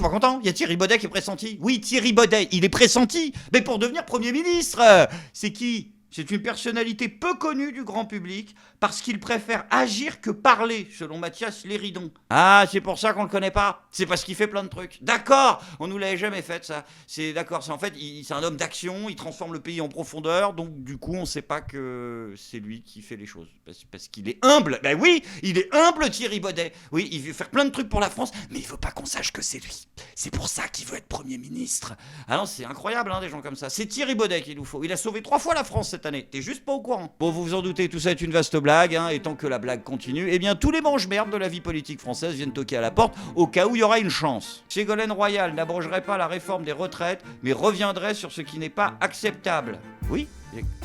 pas content? Il y a Thierry Baudet qui est pressenti. Oui, Thierry Baudet, il est pressenti. Mais pour devenir Premier ministre, c'est qui? C'est une personnalité peu connue du grand public parce qu'il préfère agir que parler, selon Mathias Léridon. Ah, c'est pour ça qu'on le connaît pas. C'est parce qu'il fait plein de trucs. D'accord, on nous l'avait jamais fait ça. C'est d'accord, c'est en fait, c'est un homme d'action, il transforme le pays en profondeur, donc du coup, on sait pas que c'est lui qui fait les choses. Parce qu'il est humble. Ben oui, il est humble, Thierry Baudet. Oui, il veut faire plein de trucs pour la France, mais il veut pas qu'on sache que c'est lui. C'est pour ça qu'il veut être Premier ministre. Ah non, c'est incroyable, hein, des gens comme ça. C'est Thierry Baudet qu'il nous faut. Il a sauvé 3 fois la France cette année. T'es juste pas au courant. Bon, vous vous en doutez, tout ça est une vaste blague, hein, et tant que la blague continue, eh bien tous les mange-merdes de la vie politique française viennent toquer à la porte au cas où il y aura une chance. Ségolène Royal n'abrogerait pas la réforme des retraites, mais reviendrait sur ce qui n'est pas acceptable. Oui,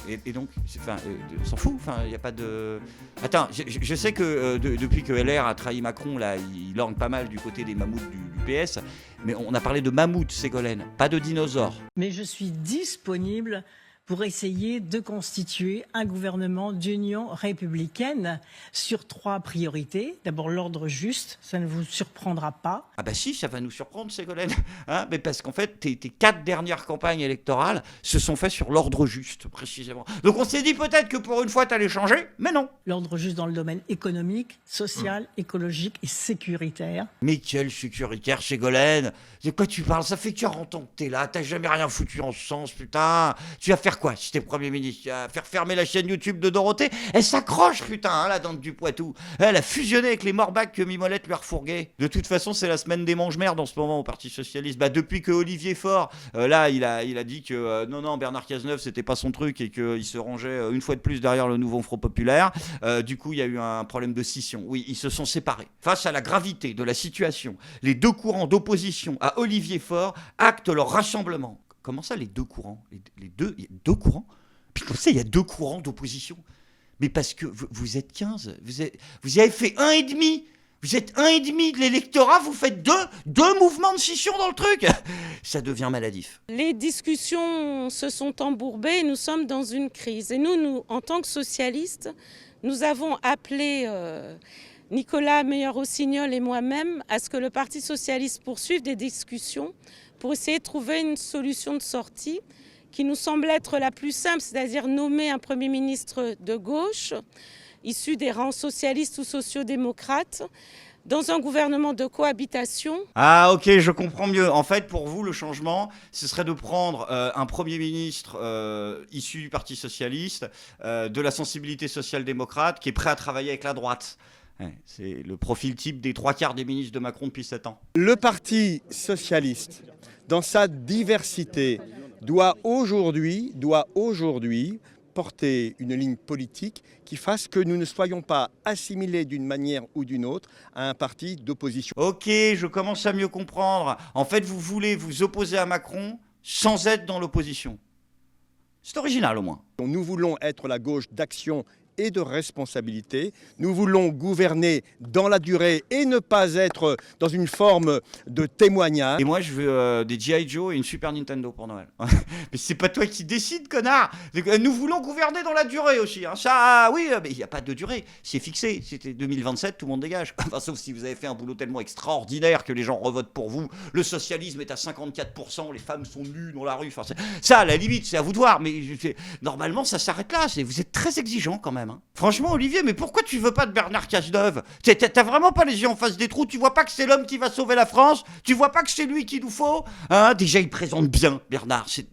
et donc, enfin, on s'en fout, enfin, il n'y a pas de... Attends, je sais que depuis que LR a trahi Macron, là, il orne pas mal du côté des mammouths du PS, mais on a parlé de mammouths, Ségolène, pas de dinosaures. Mais je suis disponible pour essayer de constituer un gouvernement d'union républicaine sur 3 priorités. D'abord, l'ordre juste, ça ne vous surprendra pas. Ah bah si, ça va nous surprendre, Ségolène. Hein, mais parce qu'en fait, tes 4 dernières campagnes électorales se sont faites sur l'ordre juste, précisément. Donc on s'est dit peut-être que pour une fois, t'allais changer, mais non. L'ordre juste dans le domaine économique, social, écologique et sécuritaire. Mais quel sécuritaire, Ségolène? De quoi tu parles? Ça fait 40 ans que t'es là, t'as jamais rien foutu en ce sens, putain. Tu vas faire quoi si t'es Premier ministre? Tu vas faire fermer la chaîne YouTube de Dorothée? Elle s'accroche, putain, hein, la dent du Poitou. Elle a fusionné avec les morbacs que Mimolette lui a refourgués. De toute façon, c'est la semaine des mange-merdes en ce moment au Parti Socialiste. Bah, depuis que Olivier Faure, là, il a dit que non, Bernard Cazeneuve, c'était pas son truc et qu'il se rangeait une fois de plus derrière le nouveau Front Populaire. Du coup, il y a eu un problème de scission. Oui, ils se sont séparés. Face à la gravité de la situation, les 2 courants d'opposition à Olivier Faure actent leur rassemblement. Comment ça, les 2 courants? Il y a 2 courants? Puis comme ça, il y a 2 courants d'opposition. Mais parce que vous êtes 15. Vous avez fait 1,5. Vous êtes 1,5 de l'électorat, vous faites deux mouvements de scission dans le truc. Ça devient maladif. Les discussions se sont embourbées et nous sommes dans une crise. Et nous en tant que socialistes, nous avons appelé Nicolas Meyer-Rossignol et moi-même à ce que le Parti socialiste poursuive des discussions pour essayer de trouver une solution de sortie qui nous semble être la plus simple, c'est-à-dire nommer un Premier ministre de gauche, issu des rangs socialistes ou sociodémocrates, dans un gouvernement de cohabitation. Ah ok, je comprends mieux. En fait, pour vous, le changement, ce serait de prendre un Premier ministre issu du Parti socialiste, de la sensibilité social-démocrate, qui est prêt à travailler avec la droite. Ouais, c'est le profil type des 3/4 des ministres de Macron depuis 7 ans. Le Parti socialiste, dans sa diversité, doit aujourd'hui porter une ligne politique qui fasse que nous ne soyons pas assimilés d'une manière ou d'une autre à un parti d'opposition. Ok, je commence à mieux comprendre. En fait, vous voulez vous opposer à Macron sans être dans l'opposition. C'est original au moins. Nous voulons être la gauche d'action et de responsabilité. Nous voulons gouverner dans la durée et ne pas être dans une forme de témoignage. Et moi, je veux des G.I. Joe et une Super Nintendo pour Noël. Mais c'est pas toi qui décides, connard. Nous voulons gouverner dans la durée aussi. Hein. Ça, oui, mais il n'y a pas de durée. C'est fixé. C'était 2027, tout le monde dégage. Enfin, sauf si vous avez fait un boulot tellement extraordinaire que les gens revotent pour vous. Le socialisme est à 54%, les femmes sont nues dans la rue. Enfin, ça, à la limite, c'est à vous de voir. Mais normalement, ça s'arrête là. Vous êtes très exigeant quand même. Hein. Franchement, Olivier, mais pourquoi tu veux pas de Bernard Cazeneuve? T'as vraiment pas les yeux en face des trous? Tu vois pas que c'est l'homme qui va sauver la France? Tu vois pas que c'est lui qu'il nous faut? Hein? Déjà, il présente bien, Bernard. C'est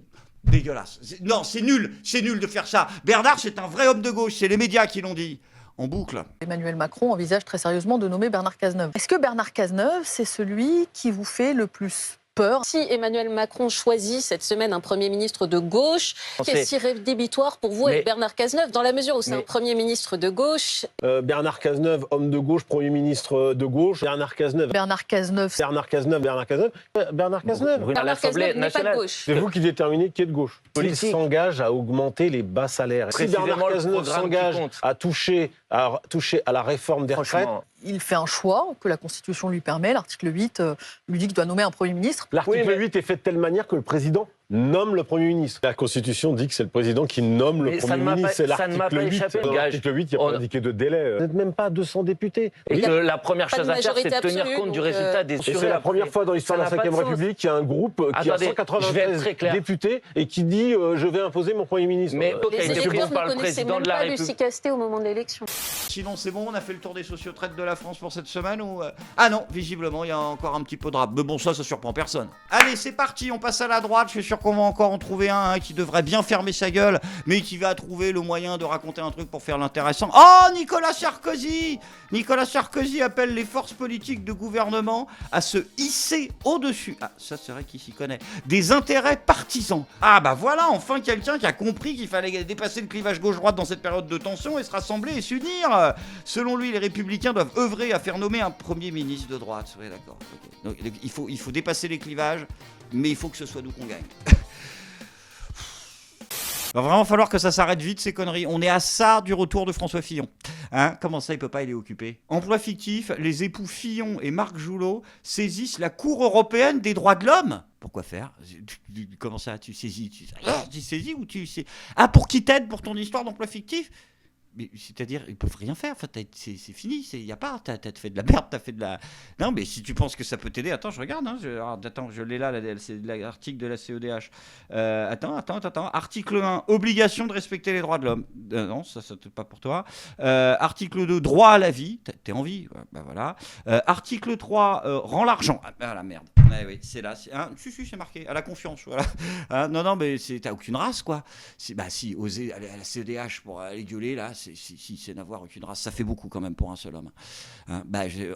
dégueulasse. Non, c'est nul de faire ça. Bernard, c'est un vrai homme de gauche. C'est les médias qui l'ont dit. En boucle. Emmanuel Macron envisage très sérieusement de nommer Bernard Cazeneuve. Est-ce que Bernard Cazeneuve, c'est celui qui vous fait le plus peur? Si Emmanuel Macron choisit cette semaine un Premier ministre de gauche, qu'est-ce qui est rédhibitoire pour vous avec Bernard Cazeneuve, dans la mesure où c'est un Premier ministre de gauche? Bernard Cazeneuve, homme de gauche, Premier ministre de gauche. Bernard Cazeneuve n'est pas de gauche. C'est vous qui déterminez qui est de gauche. Il s'engage à augmenter les bas salaires. Si Bernard Cazeneuve s'engage à toucher à la réforme des retraites... Il fait un choix que la Constitution lui permet. L'article 8 lui dit qu'il doit nommer un Premier ministre. L'article 8 est fait de telle manière que le président nomme le Premier ministre. La Constitution dit que c'est le président qui nomme le Premier ministre. C'est l'article 8. L'article 8, il n'y a pas indiqué de délai. Vous n'êtes même pas 200 députés. Et que la première chose à faire, c'est de tenir compte du résultat des urnes. Et c'est la première fois dans l'histoire de la Ve République qu'il y a un groupe qui a 193 députés et qui dit je vais imposer mon Premier ministre. Mais les électeurs ne connaissaient même pas Lucie Castet au moment de l'élection. Sinon, c'est bon, on a fait le tour des sociotraites de la France pour cette semaine ou Ah non, visiblement, il y a encore un petit peu de rap. Mais bon, ça surprend personne. Allez, c'est parti, on passe à la droite. Je suis sûr qu'on va encore en trouver un qui devrait bien fermer sa gueule, mais qui va trouver le moyen de raconter un truc pour faire l'intéressant. Oh, Nicolas Sarkozy! Nicolas Sarkozy appelle les forces politiques de gouvernement à se hisser au-dessus. Ah, ça, c'est vrai qu'il s'y connaît. Des intérêts partisans. Ah, bah voilà, enfin quelqu'un qui a compris qu'il fallait dépasser le clivage gauche-droite dans cette période de tension et se rassembler et s'unir. Selon lui, les Républicains doivent œuvrer à faire nommer un Premier ministre de droite. Oui, d'accord. Okay. Donc, il faut dépasser les clivages, mais il faut que ce soit nous qu'on gagne. Il va vraiment falloir que ça s'arrête vite ces conneries. On est à ça du retour de François Fillon. Hein, comment ça, il peut pas, il est occupé. Emploi fictif, les époux Fillon et Marc Joulot saisissent la Cour européenne des droits de l'homme. Pourquoi faire? Comment ça, tu saisis? Tu saisis ou tu sais? Ah, pour qui t'aide pour ton histoire d'emploi fictif? Mais c'est-à-dire, ils peuvent rien faire. Enfin, c'est fini. Il y a pas. T'as fait de la merde. T'as fait de la. Non, mais si tu penses que ça peut t'aider, attends, je regarde. Hein, attends, je l'ai là. C'est l'article de la CEDH. Attends. Article 1, obligation de respecter les droits de l'homme. Non, ça c'est pas pour toi. Article 2, droit à la vie. T'es en vie. Bah voilà. Article 3, rend l'argent. Ah la merde. Ouais, oui, c'est là. C'est marqué. À la confiance. Voilà. Non, mais t'as aucune race, quoi. Bah si, oser aller à la CEDH pour aller gueuler là. C'est n'avoir aucune race, ça fait beaucoup quand même pour un seul homme. Hein,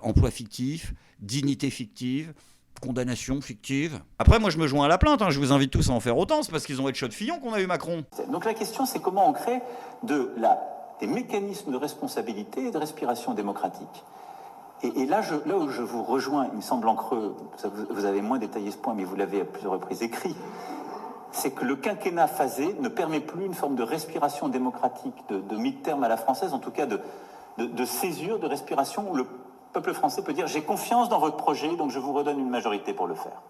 emploi fictif, dignité fictive, condamnation fictive. Après, moi je me joins à la plainte, hein, je vous invite tous à en faire autant, c'est parce qu'ils ont headshot Fillon qu'on a eu Macron. Donc la question c'est comment on crée des mécanismes de responsabilité et de respiration démocratique. Et là où je vous rejoins, il me semble en creux, vous avez moins détaillé ce point, mais vous l'avez à plusieurs reprises écrit, c'est que le quinquennat phasé ne permet plus une forme de respiration démocratique, de mi-terme à la française, en tout cas de césure, de respiration, où le peuple français peut dire « j'ai confiance dans votre projet, donc je vous redonne une majorité pour le faire ».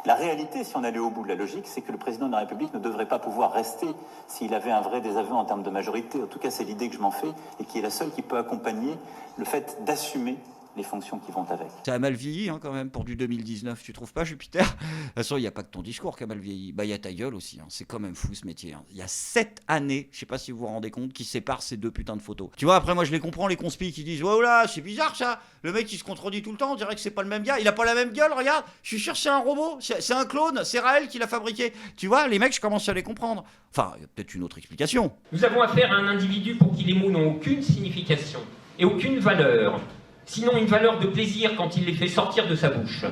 La réalité, si on allait au bout de la logique, c'est que le président de la République ne devrait pas pouvoir rester s'il avait un vrai désaveu en termes de majorité. En tout cas, c'est l'idée que je m'en fais et qui est la seule qui peut accompagner le fait d'assumer les fonctions qui vont avec. Ça a mal vieilli quand même pour du 2019, tu trouves pas, Jupiter? De toute façon, il n'y a pas que ton discours qui a mal vieilli. Il y a ta gueule aussi, hein. C'est quand même fou ce métier. Hein. Il y a 7 années, je sais pas si vous vous rendez compte, qui séparent ces deux putains de photos. Tu vois, après moi je les comprends, les conspis qui disent oh là, c'est bizarre ça, le mec il se contredit tout le temps, on dirait que c'est pas le même gars, il a pas la même gueule, regarde, je suis sûr que c'est un robot, c'est un clone, c'est Raël qui l'a fabriqué. Tu vois, les mecs, je commence à les comprendre. Enfin, il y a peut-être une autre explication. Nous avons affaire à un individu pour qui les mots n'ont aucune signification et aucune valeur. Sinon une valeur de plaisir quand il les fait sortir de sa bouche.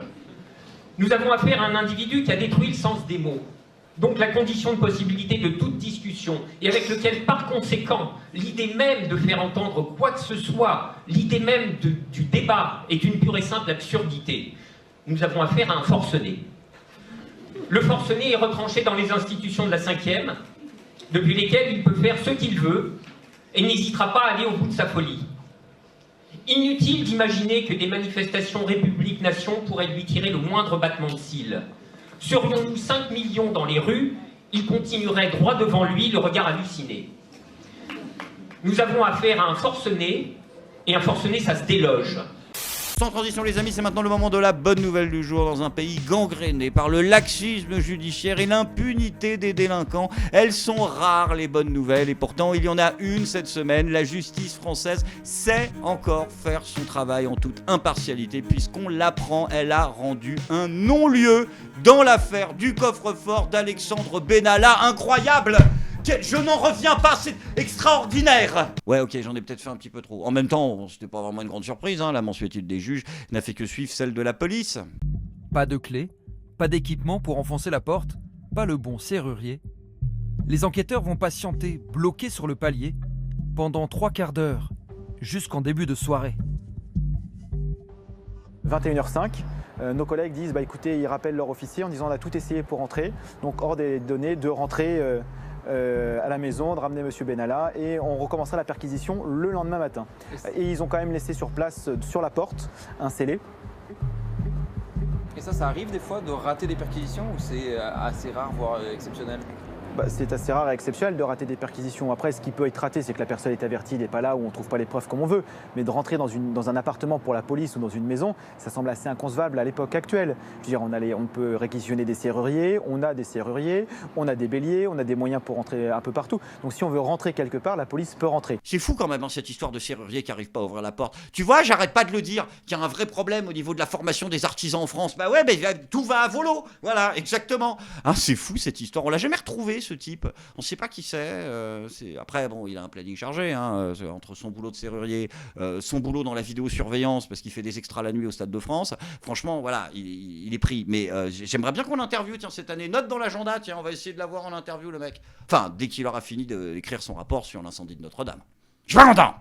Nous avons affaire à un individu qui a détruit le sens des mots, donc la condition de possibilité de toute discussion, et avec lequel, par conséquent, l'idée même de faire entendre quoi que ce soit, l'idée même du débat est une pure et simple absurdité. Nous avons affaire à un forcené. Le forcené est retranché dans les institutions de la 5e, depuis lesquelles il peut faire ce qu'il veut, et n'hésitera pas à aller au bout de sa folie. Inutile d'imaginer que des manifestations République-Nation pourraient lui tirer le moindre battement de cils. Serions-nous 5 millions dans les rues, il continuerait droit devant lui, le regard halluciné. Nous avons affaire à un forcené, et un forcené, ça se déloge. Sans transition les amis, c'est maintenant le moment de la bonne nouvelle du jour. Dans un pays gangréné par le laxisme judiciaire et l'impunité des délinquants, elles sont rares les bonnes nouvelles et pourtant il y en a une cette semaine. La justice française sait encore faire son travail en toute impartialité puisqu'on l'apprend, elle a rendu un non-lieu dans l'affaire du coffre-fort d'Alexandre Benalla. Incroyable! Je n'en reviens pas, c'est extraordinaire. Ouais, ok, j'en ai peut-être fait un petit peu trop. En même temps, c'était pas vraiment une grande surprise, hein. La mensuétude des juges n'a fait que suivre celle de la police. Pas de clé, pas d'équipement pour enfoncer la porte, pas le bon serrurier. Les enquêteurs vont patienter, bloqués sur le palier, pendant 3 quarts d'heure, jusqu'en début de soirée. 21h05. Nos collègues disent, écoutez, ils rappellent leur officier en disant on a tout essayé pour rentrer, donc hors des données de rentrer à la maison, de ramener M. Benalla et on recommencera la perquisition le lendemain matin. Et ils ont quand même laissé sur place, sur la porte, un scellé. Et ça arrive des fois de rater des perquisitions ou c'est assez rare, voire exceptionnel? C'est assez rare et exceptionnel de rater des perquisitions. Après, ce qui peut être raté, c'est que la personne est avertie, n'est pas là, ou on ne trouve pas les preuves comme on veut. Mais de rentrer dans un appartement pour la police ou dans une maison, ça semble assez inconcevable à l'époque actuelle. Je veux dire, on peut réquisitionner des serruriers, on a des serruriers, on a des béliers, on a des moyens pour rentrer un peu partout. Donc si on veut rentrer quelque part, la police peut rentrer. C'est fou quand même, hein, cette histoire de serrurier qui n'arrive pas à ouvrir la porte. Tu vois, j'arrête pas de le dire, qu'il y a un vrai problème au niveau de la formation des artisans en France. Bah ouais, mais tout va à volo. Voilà, exactement. Ah, c'est fou cette histoire. On l'a jamais retrouvé, ce type. On ne sait pas qui c'est. Après, bon, il a un planning chargé, hein, entre son boulot de serrurier, son boulot dans la vidéosurveillance, parce qu'il fait des extras la nuit au Stade de France. Franchement, voilà, il est pris. Mais j'aimerais bien qu'on l'interviewe, tiens, cette année. Note dans l'agenda, tiens, on va essayer de l'avoir en interview, le mec. Enfin, dès qu'il aura fini d'écrire son rapport sur l'incendie de Notre-Dame. Je suis pas content.